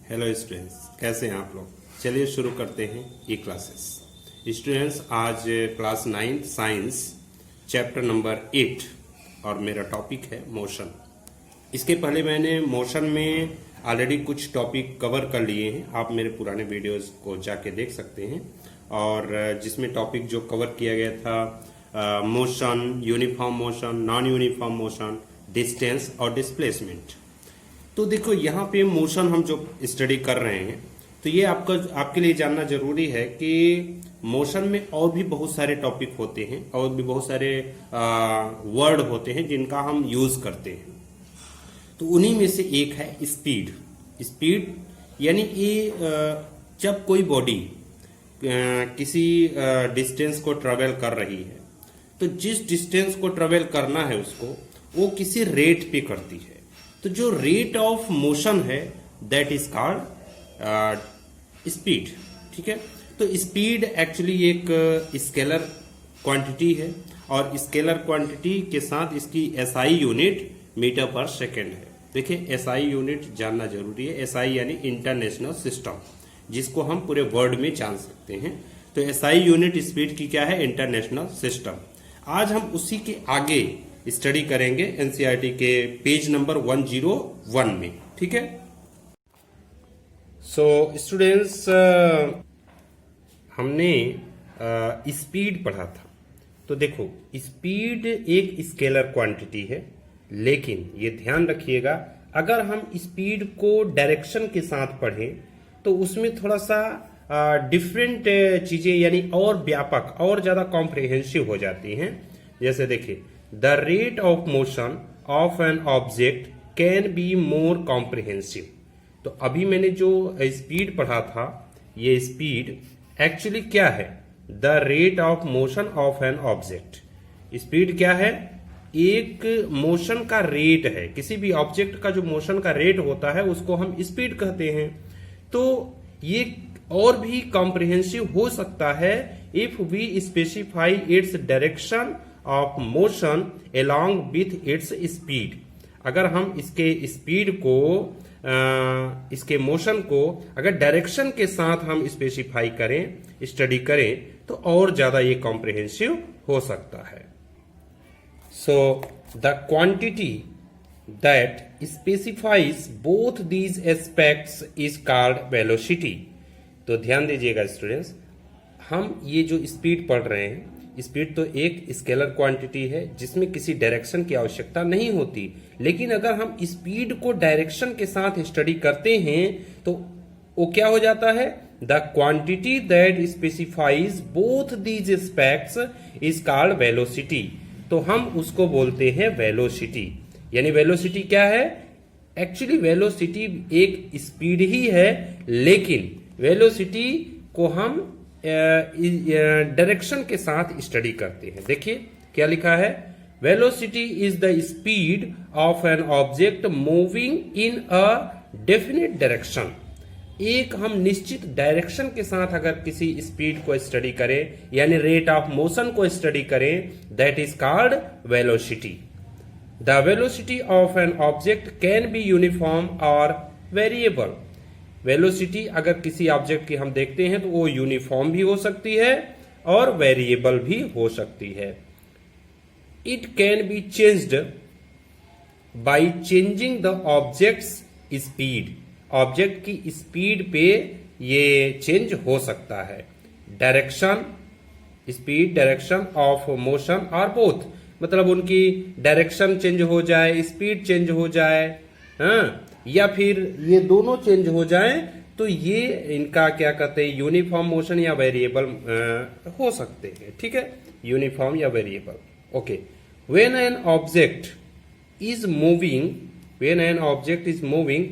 Hello students, कैसे हैं आप लोग। चलिए शुरू करते हैं ई क्लासेस। स्टूडेंट्स, आज क्लास 9 साइंस चैप्टर नंबर 8 और मेरा टॉपिक है मोशन। इसके पहले मैंने मोशन में ऑलरेडी कुछ टॉपिक कवर कर लिए हैं, आप मेरे पुराने वीडियोस को जाके देख सकते हैं। और जिसमें टॉपिक जो कवर किया गया था motion, uniform motion, non uniform motion, distance और डिस्प्लेसमेंट। तो देखो यहाँ पे मोशन हम जो स्टडी कर रहे हैं, तो ये आपके लिए जानना जरूरी है कि मोशन में और भी बहुत सारे टॉपिक होते हैं और भी बहुत सारे वर्ड होते हैं जिनका हम यूज करते हैं। तो उन्हीं में से एक है स्पीड। स्पीड यानी ये जब कोई बॉडी किसी डिस्टेंस को ट्रेवल कर रही है, तो जिस डिस्टेंस को ट्रेवल करना है उसको वो किसी रेट पे करती है। तो जो रेट ऑफ मोशन है दैट इज कॉल्ड स्पीड। ठीक है, तो स्पीड एक्चुअली एक स्केलर क्वांटिटी है और स्केलर क्वांटिटी के साथ इसकी SI unit metre per second है। देखिए, एसआई यूनिट जानना जरूरी है। एसआई यानी इंटरनेशनल सिस्टम, जिसको हम पूरे वर्ल्ड में जान सकते हैं। तो एसआई यूनिट स्पीड की क्या है? International system. आज हम उसी के आगे स्टडी करेंगे एनसीईआरटी के पेज नंबर 101 में। ठीक है, सो स्टूडेंट्स, हमने स्पीड पढ़ा था। तो देखो, स्पीड एक स्केलर क्वांटिटी है, लेकिन ये ध्यान रखिएगा, अगर हम स्पीड को डायरेक्शन के साथ पढ़ें तो उसमें थोड़ा सा डिफरेंट चीजें यानी और व्यापक और ज्यादा कॉम्प्रिहेंसिव हो जाती हैं। जैसे देखिए, the rate of motion of an object can be more comprehensive. तो अभी मैंने जो स्पीड पढ़ा था, ये स्पीड एक्चुअली क्या है? The rate of motion of an object. Speed क्या है? एक मोशन का रेट है। किसी भी ऑब्जेक्ट का जो मोशन का रेट होता है उसको हम स्पीड कहते हैं। तो ये और भी कॉम्प्रिहेंसिव हो सकता है if we specify its direction of motion along with its speed. अगर हम इसके स्पीड को इसके मोशन को अगर डायरेक्शन के साथ हम स्पेसिफाई करें, स्टडी करें, तो और ज्यादा ये कॉम्प्रिहेंसिव हो सकता है। So the quantity that specifies both these aspects is called velocity. तो ध्यान दीजिएगा स्टूडेंट्स, हम ये जो स्पीड पढ़ रहे हैं, स्पीड तो एक स्केलर क्वांटिटी है जिसमें किसी डायरेक्शन की आवश्यकता नहीं होती। लेकिन अगर हम स्पीड को डायरेक्शन के साथ स्टडी करते हैं तो वो क्या हो जाता है? The quantity that specifies both these aspects is called velocity. तो हम उसको बोलते हैं वेलोसिटी। यानी वेलोसिटी क्या है? एक्चुअली वेलोसिटी एक स्पीड ही है, लेकिन वेलोसिटी को हम डायरेक्शन के साथ स्टडी करते हैं। देखिए क्या लिखा है? Velocity is the speed of an object moving in a definite direction. एक हम निश्चित डायरेक्शन के साथ अगर किसी स्पीड को स्टडी करें, यानी रेट ऑफ मोशन को स्टडी करें, that is called velocity. The velocity of an object can be uniform और वेरिएबल। वेलोसिटी अगर किसी ऑब्जेक्ट की हम देखते हैं तो वो यूनिफॉर्म भी हो सकती है और वेरिएबल भी हो सकती है। It can be changed by changing the objects speed. Object की स्पीड पे ये चेंज हो सकता है। Direction, speed, direction of motion और बोथ, मतलब उनकी डायरेक्शन चेंज हो जाए, स्पीड चेंज हो जाए, हाँ, या फिर ये दोनों चेंज हो जाए, तो ये इनका क्या कहते हैं? यूनिफॉर्म मोशन या वेरिएबल हो सकते हैं। ठीक है, यूनिफॉर्म या variable. Okay, when an object is moving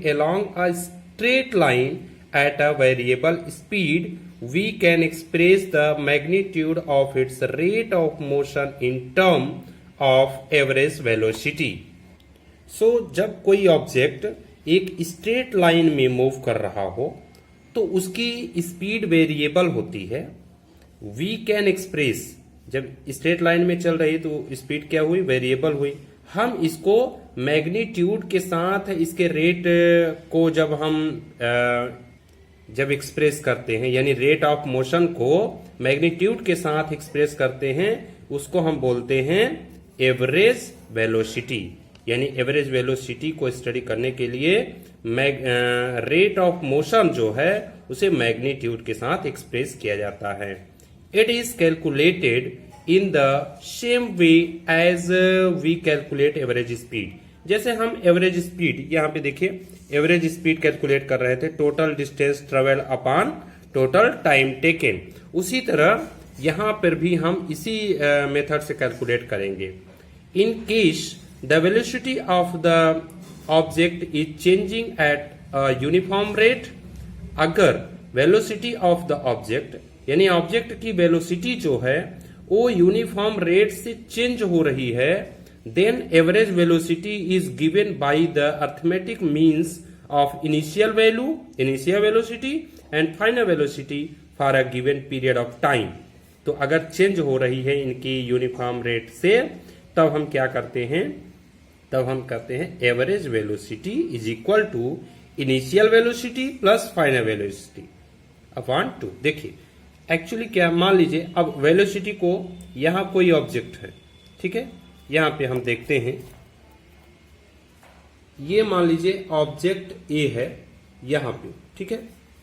along a straight line at a variable speed, we can express the magnitude of its rate of motion in term of average velocity. So जब कोई object एक straight line में move कर रहा हो तो उसकी speed variable होती है। वी कैन एक्सप्रेस, जब स्ट्रेट लाइन में चल रही तो स्पीड क्या हुई? वेरिएबल हुई। हम इसको मैग्नीट्यूड के साथ इसके रेट को जब एक्सप्रेस करते हैं, यानी रेट ऑफ मोशन को मैग्नीट्यूड के साथ एक्सप्रेस करते हैं, उसको हम बोलते हैं एवरेज वेलोसिटी। यानी एवरेज वेलोसिटी को स्टडी करने के लिए रेट ऑफ मोशन जो है उसे मैग्नीट्यूड के साथ एक्सप्रेस किया जाता है। It is calculated in the same way as we calculate average speed. जैसे हम एवरेज स्पीड, यहाँ पे देखिए एवरेज स्पीड कैलकुलेट कर रहे थे, total distance travel upon total time taken, उसी तरह यहां पर भी हम इसी मेथड से कैलकुलेट करेंगे। In case the velocity of the object is changing at a uniform rate, अगर वेलोसिटी ऑफ द ऑब्जेक्ट यानी ऑब्जेक्ट की वेलोसिटी जो है वो यूनिफॉर्म रेट से चेंज हो रही है, then average velocity is given by the arithmetic means of initial velocity and final velocity for a given period of time. तो अगर चेंज हो रही है इनकी यूनिफॉर्म रेट से, तब हम क्या करते हैं, तब हम कहते हैं average velocity is equal to initial velocity plus final velocity upon 2। देखिए एक्चुअली क्या, मान लीजिए अब वेलोसिटी को, यहां कोई ऑब्जेक्ट है, ठीक है, यहां पे हम देखते हैं, ये मान लीजिए ऑब्जेक्ट ए है यहां पे, ठीक है,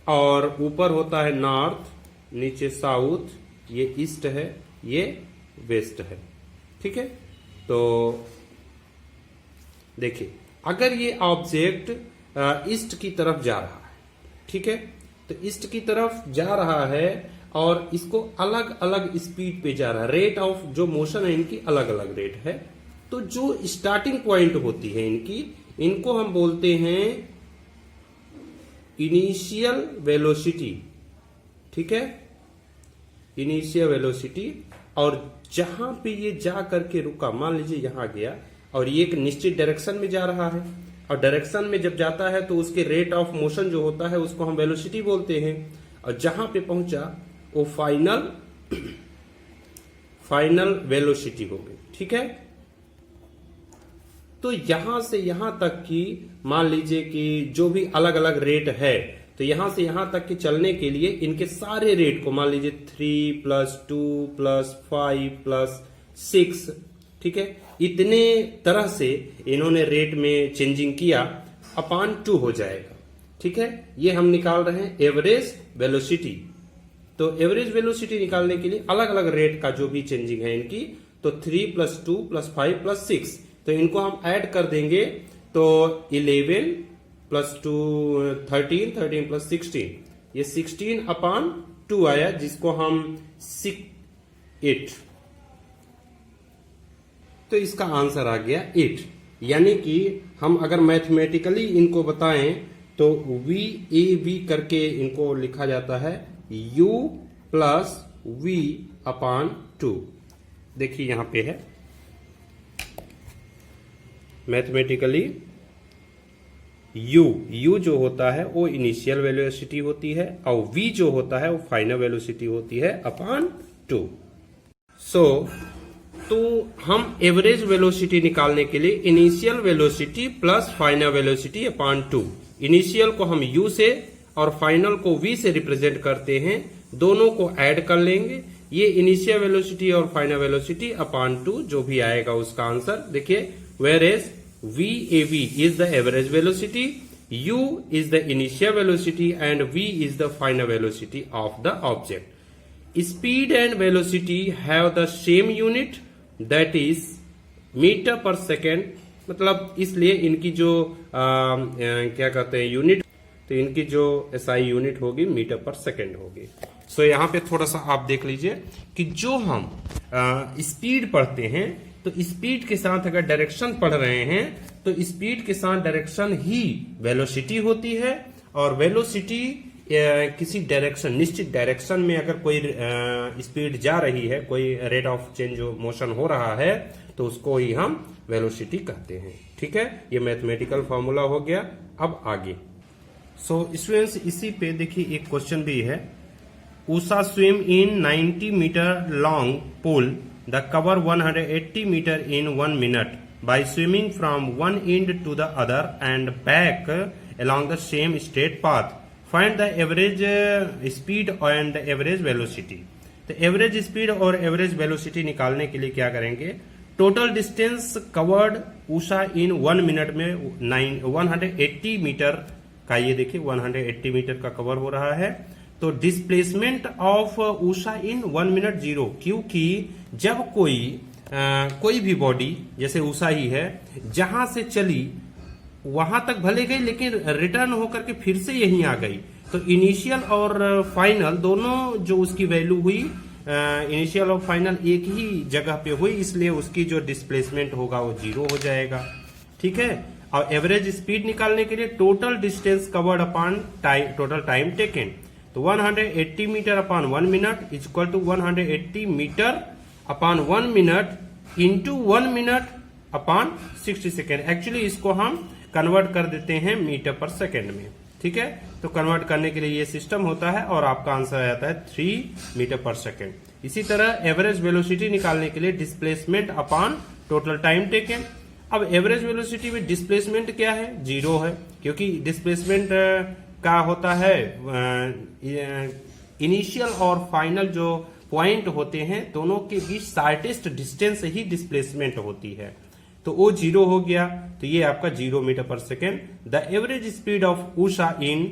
और ऊपर होता है नॉर्थ, नीचे साउथ, ये ईस्ट है, ये वेस्ट है, ठीक है। तो देखिए अगर ये ऑब्जेक्ट ईस्ट की तरफ जा रहा है, ठीक है, तो ईस्ट की तरफ जा रहा है और इसको अलग अलग स्पीड पे जा रहा है, रेट ऑफ जो मोशन है इनकी अलग अलग रेट है, तो जो स्टार्टिंग पॉइंट होती है इनकी, इनको हम बोलते हैं इनिशियल वेलोसिटी, ठीक है, इनिशियल वेलोसिटी। और जहां पे ये जा करके रुका, मान लीजिए यहां गया और ये एक निश्चित डायरेक्शन में जा रहा है, और डायरेक्शन में जब जाता है तो उसके रेट ऑफ मोशन जो होता है उसको हम वेलोसिटी बोलते हैं, और जहां पे पहुंचा वो फाइनल वेलोसिटी हो गई, ठीक है। तो यहां से यहां तक की मान लीजिए कि जो भी अलग अलग रेट है, तो यहां से यहां तक के चलने के लिए इनके सारे रेट को मान लीजिए 3 + 2 + 5 + 6, ठीक है, इतने तरह से इन्होंने रेट में चेंजिंग किया, अपॉन 2 हो जाएगा, ठीक है। ये हम निकाल रहे हैं एवरेज वेलोसिटी। तो एवरेज वेलोसिटी निकालने के लिए अलग अलग रेट का जो भी चेंजिंग है इनकी, तो 3 + 2 + 5 + 6, तो इनको हम ऐड कर देंगे, तो 11 + 2 13, 13 + 16, ये 16 अपॉन 2 आया, जिसको हम 8, तो इसका आंसर आ गया 8। यानी कि हम अगर मैथमेटिकली इनको बताएं तो VAV करके इनको लिखा जाता है U + V अपॉन 2। देखिए यहां पे है मैथमेटिकली U जो होता है वो इनिशियल वेलोसिटी होती है, और V जो होता है वो फाइनल वेलोसिटी होती है अपॉन 2। तो हम एवरेज वेलोसिटी निकालने के लिए initial velocity plus final velocity upon 2, initial को हम U से और फाइनल को V से रिप्रेजेंट करते हैं, दोनों को ऐड कर लेंगे, ये इनिशियल वेलोसिटी और फाइनल वेलोसिटी अपॉन 2 जो भी आएगा उसका आंसर। देखिए whereas VAV is the average velocity, U is the initial velocity and V is the final velocity of the object. Speed and velocity have the same unit, that is metre per second, मतलब इसलिए इनकी जो क्या कहते हैं unit, तो इनकी जो SI यूनिट होगी मीटर पर सेकेंड होगी। सो यहाँ पे थोड़ा सा आप देख लीजिए कि जो हम स्पीड पढ़ते हैं, तो स्पीड के साथ अगर डायरेक्शन पढ़ रहे हैं तो स्पीड के साथ डायरेक्शन ही वेलोसिटी होती है, और वेलोसिटी किसी डायरेक्शन, निश्चित डायरेक्शन में अगर कोई स्पीड जा रही है, कोई रेट ऑफ चेंज मोशन हो रहा है, तो उसको ही हम वेलोसिटी कहते हैं, ठीक है। ये मैथमेटिकल फॉर्मूला हो गया। अब आगे स्टूडेंट्स इसी पे देखिए एक क्वेश्चन भी है, Usha swim in 90 metre long pool, the cover 180 metre in 1 minute, by swimming from one end to the other and back along the same straight path. Find the average speed and average velocity. तो average speed और average velocity निकालने के लिए क्या करेंगे, total distance covered Usha इन 1 minute में 180 metre का, ये देखिए 180 मीटर का कवर हो रहा है। तो displacement of Usha in 1 minute 0, क्योंकि जब कोई भी बॉडी जैसे उषा ही है, जहां से चली वहां तक भले गई लेकिन रिटर्न होकर के फिर से यहीं आ गई, तो इनिशियल और फाइनल दोनों जो उसकी वैल्यू हुई, इनिशियल और फाइनल एक ही जगह पे हुई, इसलिए उसकी जो डिस्प्लेसमेंट होगा वो 0 हो जाएगा। ठीक है। और एवरेज स्पीड निकालने के लिए total distance covered upon total time taken, तो 180 metre upon 1 minute is equal to 180 metre upon 1 minute into 1 minute upon 60 second. Actually इसको हम कन्वर्ट कर देते हैं मीटर पर सेकेंड में। ठीक है। तो कन्वर्ट करने के लिए ये सिस्टम होता है और आपका आंसर आ जाता है 3 मीटर पर सेकेंड। इसी तरह एवरेज वेलोसिटी निकालने के लिए displacement upon total time taken. अब एवरेज वेलोसिटी में डिस्प्लेसमेंट क्या है, 0 है, क्योंकि डिस्प्लेसमेंट का होता है इनिशियल और फाइनल जो पॉइंट होते हैं दोनों के बीच शार्टेस्ट डिस्टेंस ही डिस्प्लेसमेंट होती है, तो वो 0 हो गया। तो ये आपका 0 metre per second. The average speed of Usha in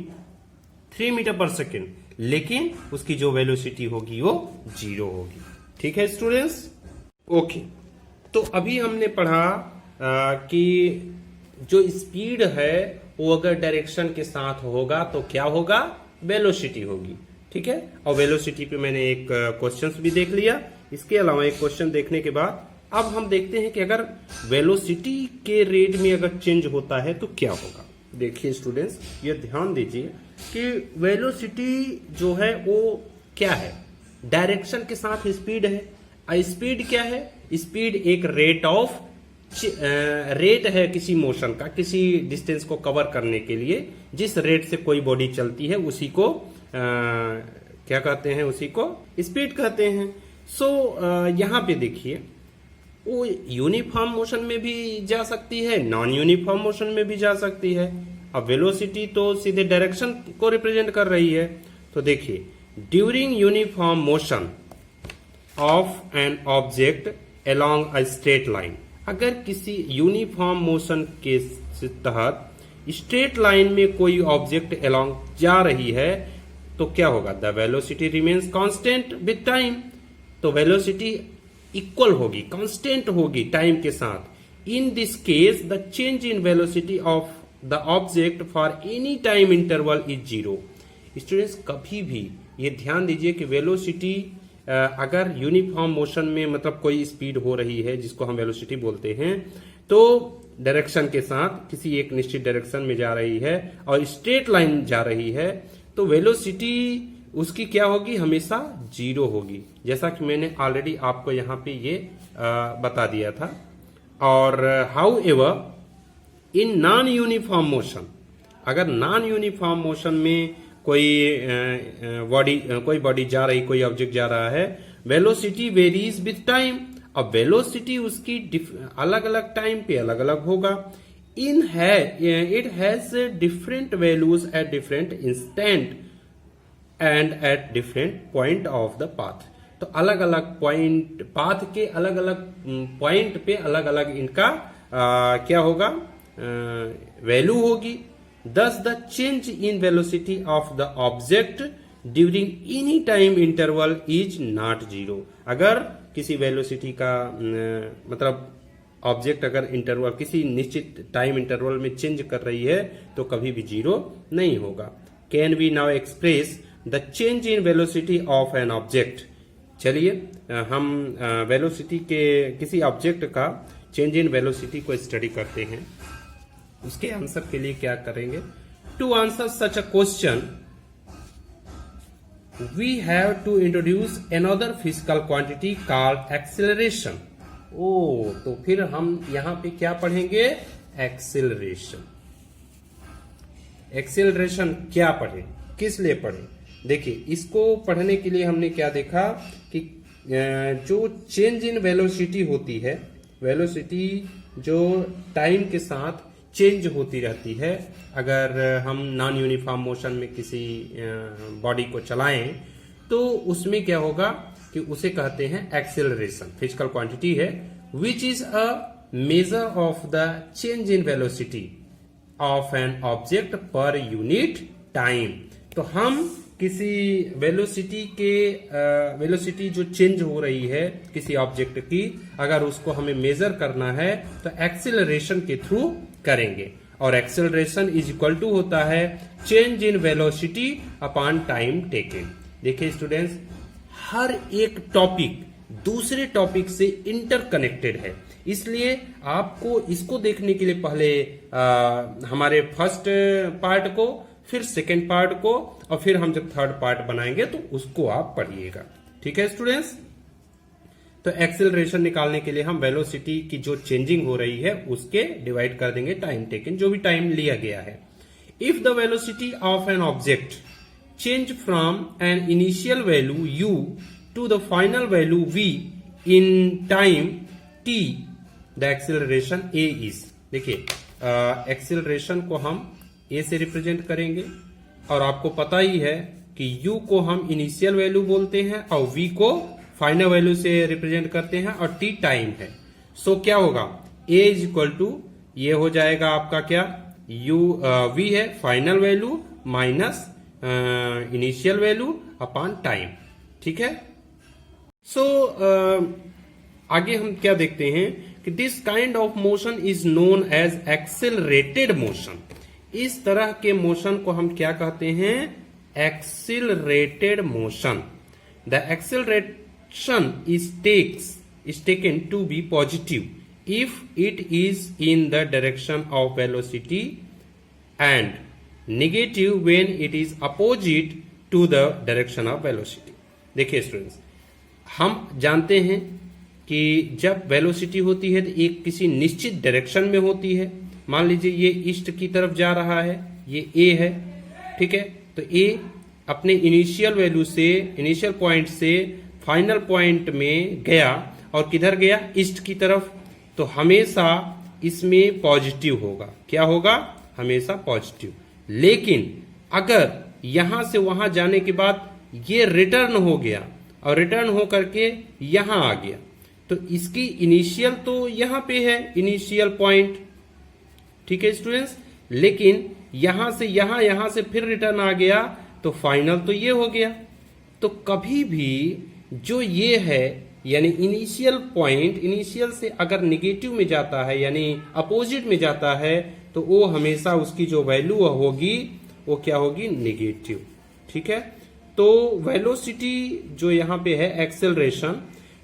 3 metre per second, लेकिन उसकी जो वेलोसिटी होगी वो 0 होगी। ठीक है स्टूडेंट्स, ओके। तो अभी हमने पढ़ा कि जो स्पीड है वो अगर डायरेक्शन के साथ होगा तो क्या होगा, वेलोसिटी होगी। ठीक है। और वेलोसिटी पे मैंने एक क्वेश्चंस भी देख लिया। इसके अलावा एक क्वेश्चन देखने के बाद अब हम देखते हैं कि अगर वेलोसिटी के रेट में अगर चेंज होता है तो क्या होगा। देखिए स्टूडेंट्स, ये ध्यान दीजिए कि वेलोसिटी जो है वो क्या है, डायरेक्शन के साथ स्पीड है। स्पीड क्या है, स्पीड एक रेट है किसी मोशन का, किसी डिस्टेंस को कवर करने के लिए जिस रेट से कोई बॉडी चलती है उसी को क्या कहते हैं, उसी को स्पीड कहते हैं। सो यहां पे देखिए वो यूनिफॉर्म मोशन में भी जा सकती है, नॉन यूनिफॉर्म मोशन में भी जा सकती है। अब वेलोसिटी तो सीधे डायरेक्शन को रिप्रेजेंट कर रही है। तो देखिए, during uniform motion of an object along a straight line, अगर किसी यूनिफॉर्म मोशन के तहत स्ट्रेट लाइन में कोई ऑब्जेक्ट अलोंग जा रही है तो क्या होगा, the velocity remains constant with time. तो वेलोसिटी इक्वल होगी, कांस्टेंट होगी टाइम के साथ। In this case the change in velocity of the object for any time interval is 0। Students कभी भी ये ध्यान दीजिए कि वेलोसिटी अगर यूनिफॉर्म मोशन में मतलब कोई स्पीड हो रही है जिसको हम वेलोसिटी बोलते हैं, तो डायरेक्शन के साथ किसी एक निश्चित डायरेक्शन में जा रही है और स्ट्रेट लाइन जा रही है, तो वेलोसिटी उसकी क्या होगी, हमेशा 0 होगी, जैसा कि मैंने ऑलरेडी आपको यहाँ पे ये बता दिया था। और how ever in non uniform motion, अगर नॉन यूनिफॉर्म मोशन में कोई बॉडी जा रही, कोई ऑब्जेक्ट जा रहा है, वेलोसिटी वेरीज विथ टाइम। अब वेलोसिटी उसकी अलग अलग टाइम पे अलग अलग होगा। It has different values at different instant and at different point of the path. तो अलग अलग पॉइंट, पाथ के अलग अलग पॉइंट पे अलग अलग इनका क्या होगा, वैल्यू होगी। Thus the change in velocity of the object during any time interval is not 0। अगर किसी वेलोसिटी का मतलब ऑब्जेक्ट अगर इंटरवल किसी निश्चित टाइम इंटरवल में चेंज कर रही है तो कभी भी 0 नहीं होगा। Can we now express the change in velocity of an object. चलिए हम वेलोसिटी के किसी ऑब्जेक्ट का चेंज इन वेलोसिटी को स्टडी करते हैं। उसके आंसर के लिए क्या करेंगे, to answer such a question we have to introduce another physical quantity called acceleration. तो फिर हम यहां पे क्या पढ़ेंगे, एक्सेलरेशन। एक्सेलरेशन क्या पढ़े, किस लिए पढ़े, देखिए इसको पढ़ने के लिए हमने क्या देखा कि जो चेंज इन वेलोसिटी होती है वेलोसिटी जो टाइम के साथ चेंज होती रहती है। अगर हम नॉन यूनिफॉर्म मोशन में किसी बॉडी को चलाएं तो उसमें क्या होगा कि उसे कहते हैं एक्सेलरेशन। फिजिकल क्वांटिटी है which is a measure of the change in velocity of an object per unit time. तो हम किसी वेलोसिटी जो चेंज हो रही है किसी ऑब्जेक्ट की, अगर उसको हमें मेजर करना है तो एक्सेलरेशन के थ्रू करेंगे। और एक्सेलरेशन इज इक्वल टू होता है change in velocity upon time taken. देखिए स्टूडेंट्स, हर एक टॉपिक दूसरे टॉपिक से इंटरकनेक्टेड है, इसलिए आपको इसको देखने के लिए पहले हमारे फर्स्ट पार्ट को, फिर सेकेंड पार्ट को, और फिर हम जब थर्ड पार्ट बनाएंगे तो उसको आप पढ़िएगा। ठीक है स्टूडेंट्स, तो एक्सेलरेशन निकालने के लिए हम वेलोसिटी की जो चेंजिंग हो रही है उसके डिवाइड कर देंगे टाइम टेकन, जो भी टाइम लिया गया है। If the velocity of an object change from an initial value u to the final value v in time t, the acceleration a is। देखिए एक्सेलरेशन को हम a से रिप्रेजेंट करेंगे, और आपको पता ही है कि u को हम इनिशियल वैल्यू बोलते हैं और v को फाइनल वैल्यू से रिप्रेजेंट करते हैं, और t टाइम है। सो क्या होगा, a इज इक्वल टू ये हो जाएगा आपका क्या, v है final value minus initial value upon time. ठीक है। सो आगे हम क्या देखते हैं कि this kind of motion is known as accelerated motion. इस तरह के मोशन को हम क्या कहते हैं, accelerated motion. The acceleration is taken to be positive if it is in the direction of velocity and negative when it is opposite to the direction of velocity. देखिए students, हम जानते हैं कि जब वेलोसिटी होती है तो एक किसी निश्चित डायरेक्शन में होती है। मान लीजिए ये ईस्ट की तरफ जा रहा है, ये ए है, ठीक है। तो ए अपने इनिशियल वैल्यू से, इनिशियल पॉइंट से फाइनल पॉइंट में गया, और किधर गया, ईस्ट की तरफ। तो हमेशा इसमें पॉजिटिव होगा। क्या होगा, हमेशा पॉजिटिव। लेकिन अगर यहां से वहां जाने के बाद ये रिटर्न हो गया और रिटर्न हो करके यहां आ गया, तो इसकी इनिशियल तो यहां पे है, इनिशियल पॉइंट, ठीक है स्टूडेंट्स। लेकिन यहां से यहां से फिर रिटर्न आ गया, तो फाइनल तो ये हो गया। तो कभी भी जो ये है यानी इनिशियल पॉइंट, इनिशियल से अगर निगेटिव में जाता है यानी अपोजिट में जाता है, तो वो हमेशा उसकी जो वैल्यू होगी वो क्या होगी, निगेटिव। ठीक है। तो वेलोसिटी जो यहाँ पे है एक्सेलरेशन,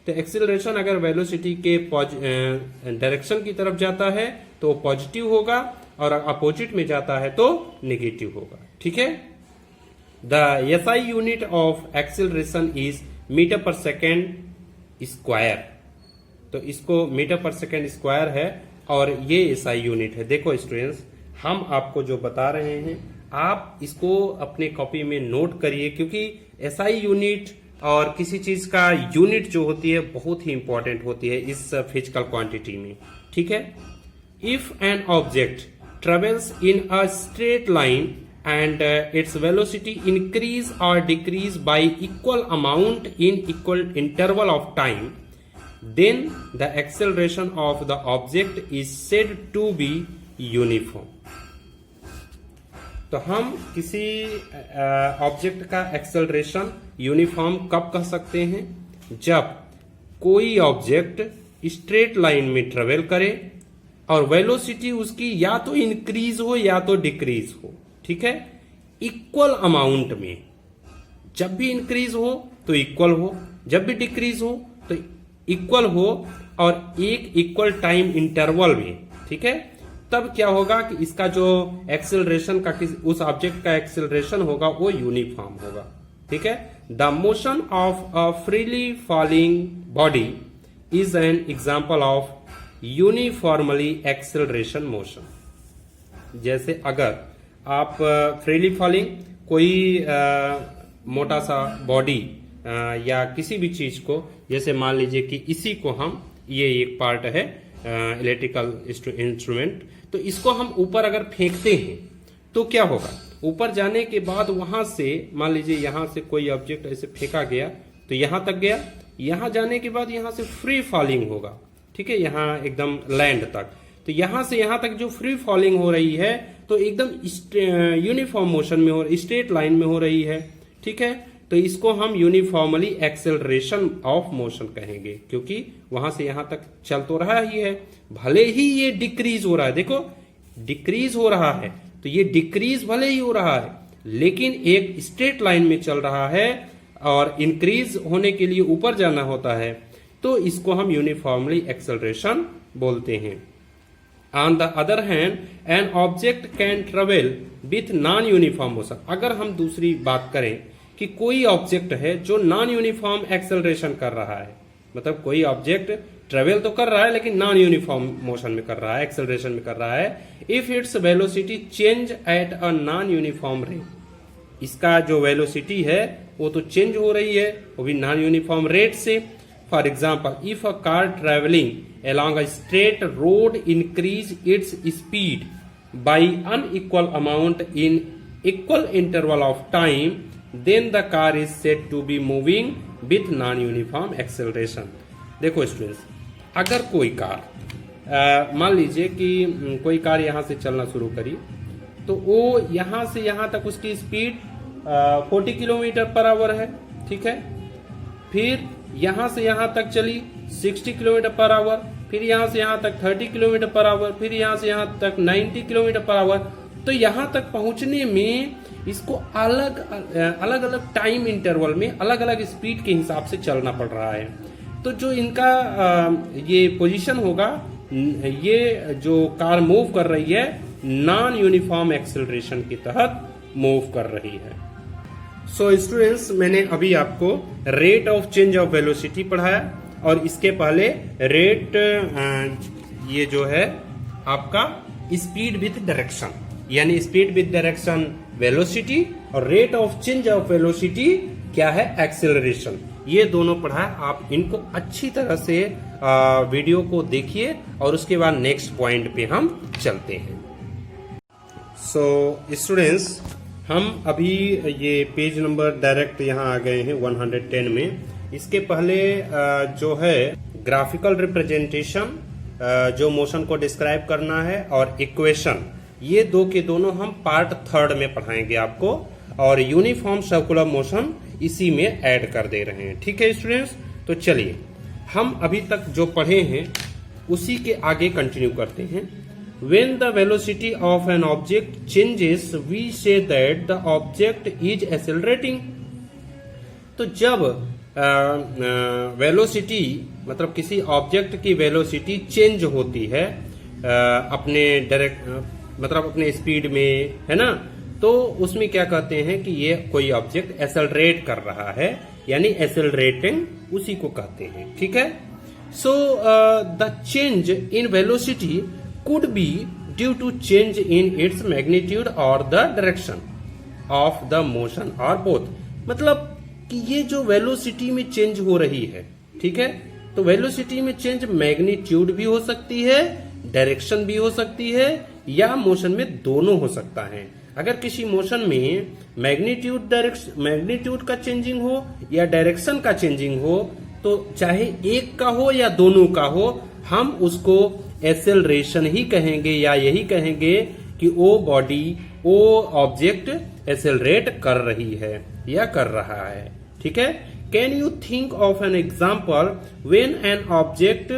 तो एक्सेलरेशन अगर वेलोसिटी के डायरेक्शन की तरफ जाता है तो पॉजिटिव होगा, और अपोजिट में जाता है तो नेगेटिव होगा। ठीक है। The SI unit of acceleration is metre per second square. तो इसको मीटर पर सेकेंड स्क्वायर है, और ये एसआई यूनिट है। देखो स्टूडेंट्स, हम आपको जो बता रहे हैं आप इसको अपने कॉपी में नोट करिए, क्योंकि एसआई यूनिट और किसी चीज का यूनिट जो होती है बहुत ही इंपॉर्टेंट होती है इस फिजिकल क्वांटिटी में। ठीक है। If an object travels in a straight line and its velocity increase or decrease by equal amount in equal interval of time, then the acceleration of the object is said to be uniform। तो हम किसी object का acceleration uniform कब कह सकते हैं, जब कोई ऑब्जेक्ट स्ट्रेट लाइन में ट्रेवल करे और वेलोसिटी उसकी या तो इंक्रीज हो या तो डिक्रीज हो। ठीक है। इक्वल अमाउंट में, जब भी इंक्रीज हो तो इक्वल हो, जब भी डिक्रीज हो तो इक्वल हो, और एक इक्वल टाइम इंटरवल में। ठीक है। तब क्या होगा कि इसका जो एक्सेलरेशन का उस ऑब्जेक्ट का एक्सेलरेशन होगा वो यूनिफॉर्म होगा। ठीक है। The motion of a freely falling body is an example of uniformly acceleration motion. जैसे अगर आप फ्रीली फॉलिंग कोई मोटा सा बॉडी या किसी भी चीज को, जैसे मान लीजिए कि इसी को हम, ये एक पार्ट है, इलेक्ट्रिकल इंस्ट्रूमेंट, तो इसको हम ऊपर अगर फेंकते हैं तो क्या होगा, ऊपर जाने के बाद वहां से मान लीजिए यहां से कोई ऑब्जेक्ट ऐसे फेंका गया तो यहां तक गया, यहां जाने के बाद यहां से फ्री फॉलिंग होगा, ठीक है, यहां एकदम लैंड तक, तो यहां से यहां तक जो फ्री फॉलिंग हो रही है तो एकदम यूनिफॉर्म मोशन में हो, स्ट्रेट लाइन में हो रही है, ठीक है, तो इसको हम यूनिफॉर्मली एक्सेलरेशन ऑफ मोशन कहेंगे, क्योंकि वहां से यहां तक चल तो रहा ही है, भले ही ये डिक्रीज हो रहा है, देखो डिक्रीज हो रहा है, तो ये डिक्रीज भले ही हो रहा है लेकिन एक स्ट्रेट लाइन में चल रहा है और इंक्रीज होने के लिए ऊपर जाना होता है, तो इसको हम यूनिफॉर्मली एक्सेलरेशन बोलते हैं। On the other hand an object can travel with non uniform motion, अगर हम दूसरी बात करें कि कोई ऑब्जेक्ट है जो नॉन यूनिफॉर्म एक्सेलरेशन कर रहा है, मतलब कोई ऑब्जेक्ट ट्रेवल तो कर रहा है लेकिन नॉन यूनिफॉर्म मोशन में कर रहा है, एक्सेलरेशन में कर रहा है, if its velocity change at a non uniform rate, इसका जो वेलोसिटी है वो तो चेंज हो रही है, वो भी नॉन यूनिफॉर्म रेट से। For example if a car travelling along a straight road increase its speed by unequal amount in equal interval of time, then the car is said to be moving with non-uniform acceleration। देखो students, अगर कोई car मान लीजिए कि कोई car यहां से चलना शुरू करी तो वो यहां से यहां तक उसकी स्पीड 40 किलोमीटर पर आवर है, ठीक है, फिर यहां से यहां तक चली 60 किलोमीटर पर आवर, फिर यहां से यहां तक 30 किलोमीटर पर आवर, फिर यहां से यहां तक 90 किलोमीटर पर आवर, तो यहां तक पहुंचने में इसको अलग अलग टाइम इंटरवल में अलग अलग स्पीड के हिसाब से चलना पड़ रहा है। तो जो इनका ये पोजीशन होगा, ये जो कार मूव कर रही है नॉन यूनिफॉर्म एक्सेलरेशन के तहत मूव कर रही है। सो स्टूडेंट्स, मैंने अभी आपको rate of change of velocity पढ़ाया और इसके पहले रेट ये जो है आपका स्पीड विथ डायरेक्शन, यानी स्पीड विथ डायरेक्शन वेलोसिटी, और rate of change of velocity क्या है, एक्सेलरेशन, ये दोनों पढ़ा है। आप इनको अच्छी तरह से वीडियो को देखिए और उसके बाद नेक्स्ट पॉइंट पे हम चलते हैं। सो स्टूडेंट्स, हम अभी ये पेज नंबर डायरेक्ट यहाँ आ गए हैं 110 में। इसके पहले जो है ग्राफिकल रिप्रेजेंटेशन, जो मोशन को डिस्क्राइब करना है, और इक्वेशन, ये दो के दोनों हम पार्ट 3 में पढ़ाएंगे आपको, और यूनिफॉर्म सर्कुलर मोशन इसी में ऐड कर दे रहे हैं, ठीक है स्टूडेंट्स। तो चलिए हम अभी तक जो पढ़े हैं उसी के आगे कंटिन्यू करते हैं। When the velocity of an object changes, we say that the object is accelerating। तो जब वेलोसिटी मतलब किसी ऑब्जेक्ट की वेलोसिटी चेंज होती है अपने मतलब अपने स्पीड में, है ना, तो उसमें क्या कहते हैं कि ये कोई ऑब्जेक्ट एक्सेलरेट कर रहा है, यानी एक्सेलरेटिंग उसी को कहते हैं, ठीक है। So the change in velocity could be due to change in its magnitude or the direction of the motion or both। मतलब कि ये जो वेलोसिटी में चेंज हो रही है, ठीक है, तो वेलोसिटी में चेंज मैग्नीट्यूड भी हो सकती है, डायरेक्शन भी हो सकती है, या मोशन में दोनों हो सकता है। अगर किसी मोशन में मैग्नीट्यूड का चेंजिंग हो या डायरेक्शन का चेंजिंग हो, तो चाहे एक का हो या दोनों का हो, हम उसको एक्सेलरेशन ही कहेंगे, या यही कहेंगे कि वो बॉडी, वो ऑब्जेक्ट एक्सेलरेट कर रही है या कर रहा है, ठीक है। Can you think of an example when an object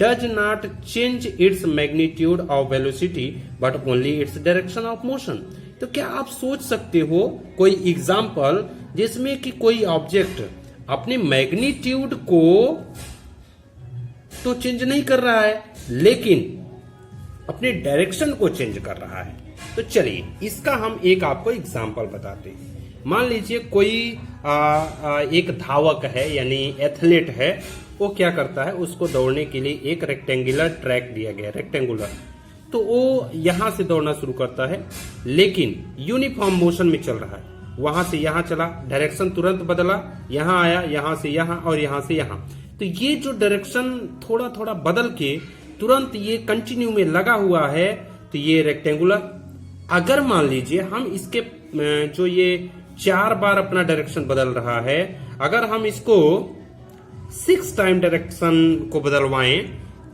does not change its magnitude of velocity but only it's direction of motion. तो क्या आप सोच सकते हो कोई एग्जाम्पल जिसमें कि कोई ऑब्जेक्ट अपने मैग्नीट्यूड को तो चेंज नहीं कर रहा है लेकिन अपने डायरेक्शन को चेंज कर रहा है। तो चलिए इसका हम एक आपको एग्जांपल बताते हैं। मान लीजिए कोई एक धावक है, यानी एथलीट है, वो क्या करता है, उसको दौड़ने के लिए एक रेक्टेंगुलर ट्रैक दिया गया, रेक्टेंगुलर, तो वो यहां से दौड़ना शुरू करता है लेकिन यूनिफॉर्म मोशन में चल रहा है। वहां से यहां चला, डायरेक्शन तुरंत बदला, यहां आया, यहां से यहां और यहां से यहां। तो ये जो डायरेक्शन थोड़ा थोड़ा बदल के तुरंत ये कंटिन्यू में लगा हुआ है तो ये रेक्टेंगुलर। अगर मान लीजिए हम इसके जो ये 4 बार अपना डायरेक्शन बदल रहा है, अगर हम इसको 6 टाइम डायरेक्शन को बदलवाएं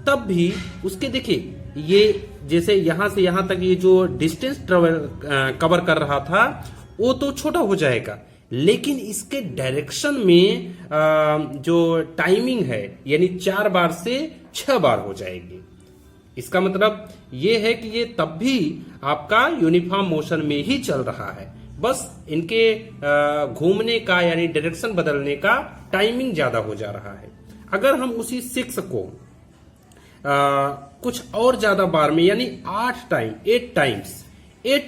तब भी उसके देखिए ये जैसे यहां से यहां तक ये जो डिस्टेंस ट्रेवल कवर कर रहा था वो तो छोटा हो जाएगा, लेकिन इसके डायरेक्शन में जो टाइमिंग है यानी 4 बार से 6 बार हो जाएगी। इसका मतलब ये है कि ये तब भी आपका यूनिफॉर्म मोशन में ही चल रहा है, बस इनके घूमने का यानी डायरेक्शन बदलने का टाइमिंग ज्यादा हो जा रहा है। अगर हम उसी 6 को कुछ और ज्यादा बार में यानी 8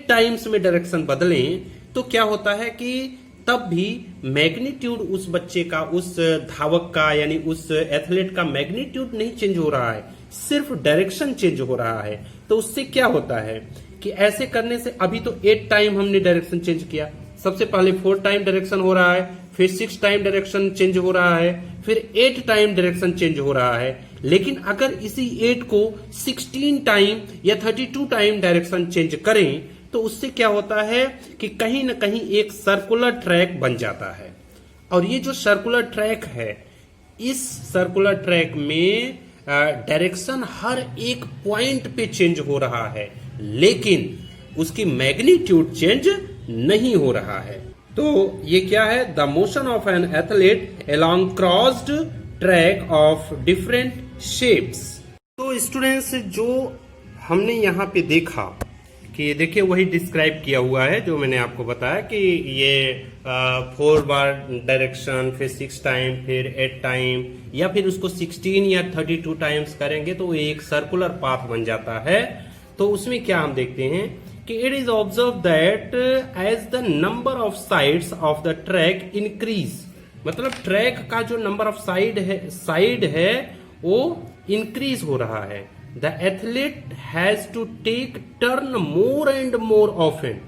टाइम्स में डायरेक्शन बदलें तो क्या होता है कि तब भी मैग्नीट्यूड उस बच्चे का, उस धावक का यानी उस एथलीट का मैग्नीट्यूड नहीं चेंज हो रहा है, सिर्फ डायरेक्शन चेंज हो रहा है। तो उससे क्या होता है कि ऐसे करने से अभी तो 8 टाइम हमने डायरेक्शन चेंज किया, सबसे पहले 4 टाइम डायरेक्शन हो रहा है, फिर 6 टाइम डायरेक्शन चेंज हो रहा है, फिर 8 टाइम डायरेक्शन चेंज हो रहा है। लेकिन अगर इसी 8 को 16 टाइम या 32 टाइम डायरेक्शन चेंज करें तो उससे क्या होता है कि कहीं ना कहीं एक सर्कुलर ट्रैक बन जाता है। और ये जो सर्कुलर ट्रैक है, इस सर्कुलर ट्रैक में डायरेक्शन हर एक पॉइंट पे चेंज हो रहा है, लेकिन उसकी मैग्नीट्यूड चेंज नहीं हो रहा है। तो ये क्या है? The motion of an athlete along crossed track of different shapes. तो स्टूडेंट्स, जो हमने यहाँ पे देखा कि देखिए वही डिस्क्राइब किया हुआ है जो मैंने आपको बताया कि ये 4 बार डायरेक्शन, फिर 6 टाइम, फिर 8 टाइम, या फिर उसको 16 या 32 टाइम्स करेंगे तो ये एक सर्कुलर पाथ बन जाता है। तो उसमें क्या हम देखते हैं कि it is observe that as the number of sides of the track increase, मतलब ट्रैक का जो नंबर ऑफ साइड है वो इंक्रीज हो रहा है। The athlete has to take turn more and more often.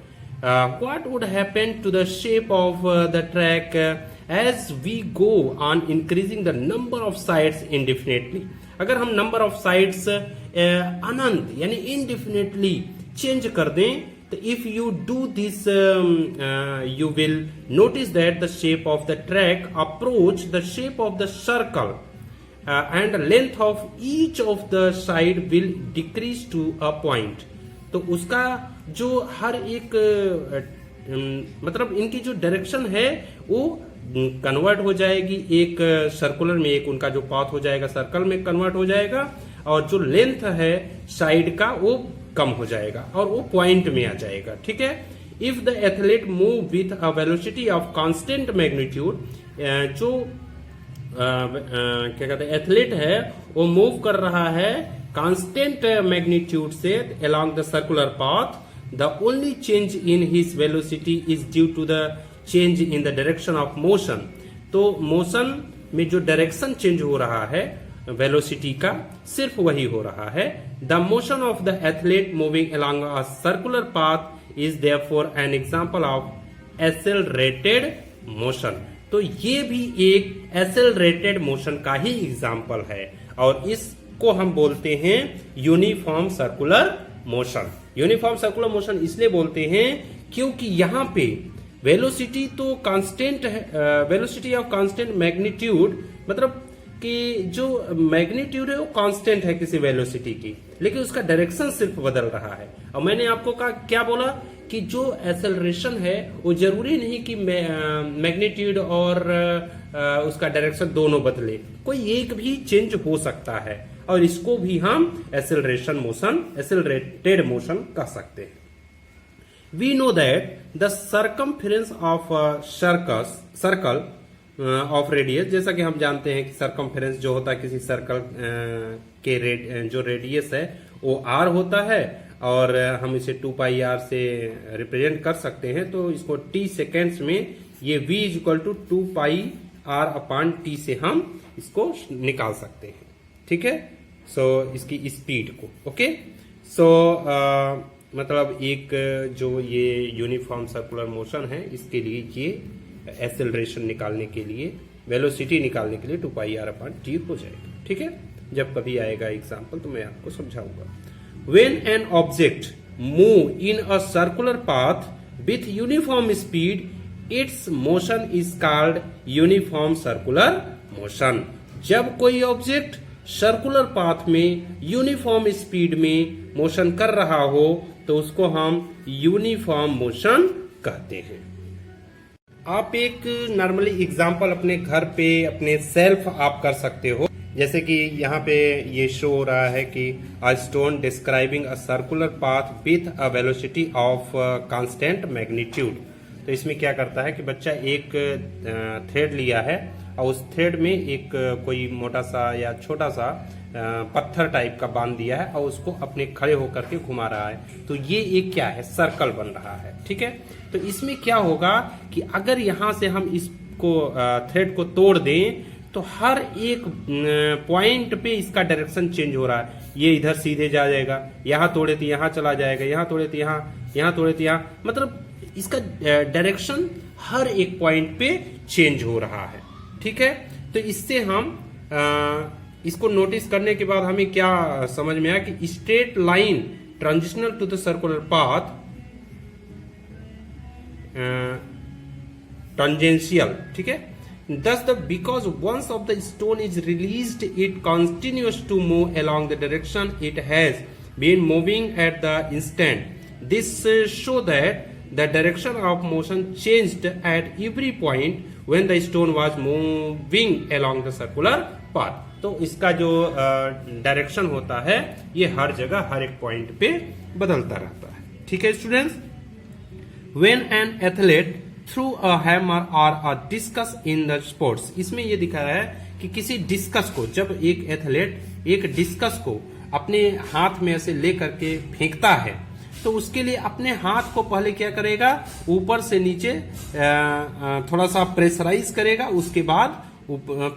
What would happen to the shape of the track as we go on increasing the number of sides indefinitely. अगर हम number of sides अनंत यानी indefinitely change कर दें तो if you do this you will notice that the shape of the track approach the shape of the circle and length of each of the side will decrease to a point. तो उसका जो हर एक मतलब इनकी जो direction है वो convert हो जाएगी एक सर्कुलर में, एक उनका जो पाथ हो जाएगा सर्कल में कन्वर्ट हो जाएगा, और जो लेंथ है साइड का वो कम हो जाएगा और वो पॉइंट में आ जाएगा। ठीक है। If the athlete move with a velocity of constant magnitude, जो क्या कहते हैं एथलीट है वो मूव कर रहा है कांस्टेंट मैग्नीट्यूड से along the circular path, the only change in his velocity is due to the change in the direction of motion. तो मोशन में जो डायरेक्शन चेंज हो रहा है वेलोसिटी का, सिर्फ वही हो रहा है। The motion of the athlete moving along a circular path is therefore an example of accelerated motion. तो ये भी एक एक्सेलरेटेड मोशन का ही एग्जांपल है और इसको हम बोलते हैं uniform circular motion. Uniform circular motion इसलिए बोलते हैं क्योंकि यहाँ पे वेलोसिटी तो कांस्टेंट है, वेलोसिटी ऑफ कांस्टेंट मैग्नीट्यूड, मतलब कि जो मैग्नीट्यूड है वो कांस्टेंट है किसी वेलोसिटी की, लेकिन उसका डायरेक्शन सिर्फ बदल रहा है। और मैंने आपको क्या बोला कि जो एक्सेलरेशन है वो जरूरी नहीं कि मैग्नीट्यूड और उसका डायरेक्शन दोनों बदले, कोई एक भी चेंज हो सकता है और इसको भी हम एक्सेलरेशन मोशन, एक्सेलरेटेड मोशन कह सकते हैं। We know that the circumference of a circle of radius, जैसा कि हम जानते हैं कि circumference जो होता है किसी सर्कल के जो रेडियस है वो r होता है और हम इसे 2 पाई r से रिप्रेजेंट कर सकते हैं। तो इसको t सेकेंड्स में ये v is equal to 2 pi r upon t से हम इसको निकाल सकते हैं। ठीक है। सो इसकी स्पीड को ओके। सो मतलब एक जो ये यूनिफॉर्म सर्कुलर मोशन है इसके लिए ये एक्सेलरेशन निकालने के लिए, वेलोसिटी निकालने के लिए 2 पाई r अपॉन t हो जाएगा। ठीक है। जब कभी आएगा एग्जाम्पल तो मैं आपको समझाऊंगा। When an object move in a circular path with uniform speed it's motion is called uniform circular motion. जब कोई ऑब्जेक्ट सर्कुलर पाथ में यूनिफॉर्म स्पीड में मोशन कर रहा हो तो उसको हम यूनिफॉर्म मोशन कहते हैं। आप एक नॉर्मली एग्जांपल अपने घर पे अपने सेल्फ आप कर सकते हो, जैसे कि यहाँ पे ये शो हो रहा है कि a stone describing a circular path with a velocity of constant magnitude. तो इसमें क्या करता है कि बच्चा एक थ्रेड लिया है और उस थ्रेड में एक कोई मोटा सा या छोटा सा पत्थर टाइप का बांध दिया है और उसको अपने खड़े होकर के घुमा रहा है। तो ये एक क्या है, सर्कल बन रहा है। ठीक है, तो इसमें क्या होगा कि अगर यहां से हम इसको थ्रेड को तोड़ दें तो हर एक पॉइंट पे इसका डायरेक्शन चेंज हो रहा है। ये इधर सीधे जा जाएगा, यहाँ तोड़े तो यहाँ चला जाएगा, यहाँ तोड़े तो यहाँ तोड़े तो यहाँ, मतलब इसका डायरेक्शन हर एक पॉइंट पे चेंज हो रहा है। ठीक है, तो इससे हम इसको नोटिस करने के बाद हमें क्या समझ में आया कि straight line transitional to the circular path tangential, ठीक है। Thus because once of the stone is released, it continues to move along the direction it has been moving at the instant. This show that the direction of motion changed at every point when the stone was moving along the circular path. तो इसका जो direction होता है ये हर जगह हर एक point पे बदलता रहता है। ठीक है students, when an athlete threw a hammer or a discus in the sports, इसमें ये दिखा रहा है कि किसी डिस्कस को, जब एक एथलीट एक डिस्कस को अपने हाथ में ऐसे ले करके फेंकता है तो उसके लिए अपने हाथ को पहले क्या करेगा, ऊपर से नीचे थोड़ा सा प्रेशराइज करेगा, उसके बाद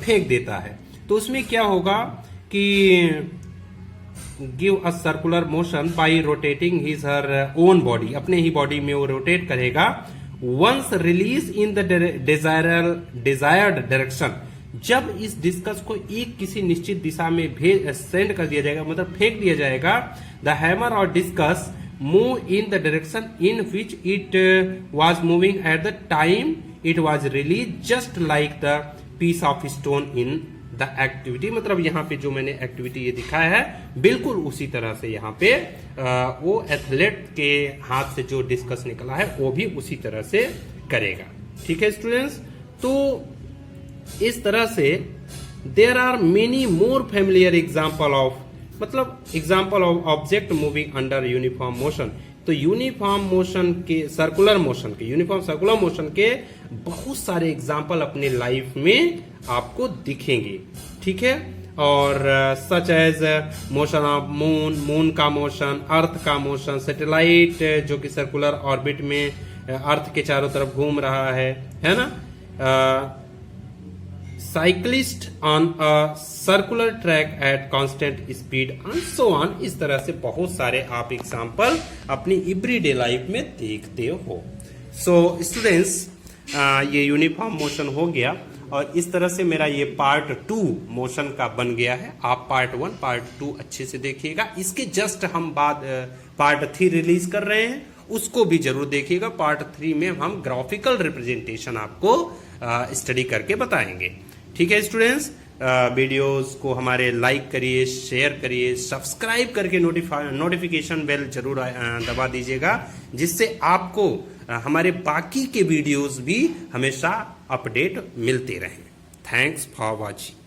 फेंक देता है। तो उसमें क्या होगा कि give a circular motion by rotating his her own body, अपने ही बॉडी में वो रोटेट करेगा। Once release in the desired direction, जब इस डिस्कस को एक किसी निश्चित दिशा में सेंड कर दिया जाएगा, मतलब फेंक दिया जाएगा, द हैमर और discus move in the direction in which it was moving at the time it was release, just like the piece of stone in the activity. मतलब यहाँ पे जो मैंने एक्टिविटी ये दिखाया है बिल्कुल उसी तरह से यहाँ पे वो एथलीट के हाथ से जो डिस्कस निकला है वो भी उसी तरह से करेगा। ठीक है स्टूडेंट्स, तो इस तरह से there are many more familiar example of, मतलब example of object moving under uniform motion. तो यूनिफॉर्म मोशन के, सर्कुलर मोशन के, यूनिफॉर्म सर्कुलर मोशन के बहुत सारे एग्जाम्पल अपने लाइफ में आपको दिखेंगे। ठीक है, और such as motion of moon, moon का मोशन, अर्थ का मोशन, सैटेलाइट जो कि सर्कुलर ऑर्बिट में अर्थ के चारों तरफ घूम रहा है ना, cyclist on a circular track at constant speed and so on. इस तरह से बहुत सारे आप एग्जाम्पल अपनी एवरीडे लाइफ में देखते हो। सो स्टूडेंट्स, ये यूनिफॉर्म मोशन हो गया और इस तरह से मेरा ये पार्ट 2 मोशन का बन गया है। आप पार्ट 1 पार्ट 2 अच्छे से देखिएगा। इसके जस्ट हम बाद पार्ट 3 रिलीज कर रहे हैं, उसको भी जरूर देखिएगा। पार्ट 3 में हम ग्राफिकल रिप्रेजेंटेशन आपको स्टडी करके बताएंगे। ठीक है स्टूडेंट्स, वीडियोस को हमारे लाइक करिए, शेयर करिए, सब्सक्राइब करके नोटिफिकेशन बेल जरूर दबा दीजिएगा, जिससे आपको हमारे बाकी के वीडियोस भी हमेशा अपडेट मिलते रहें। Thanks for watching.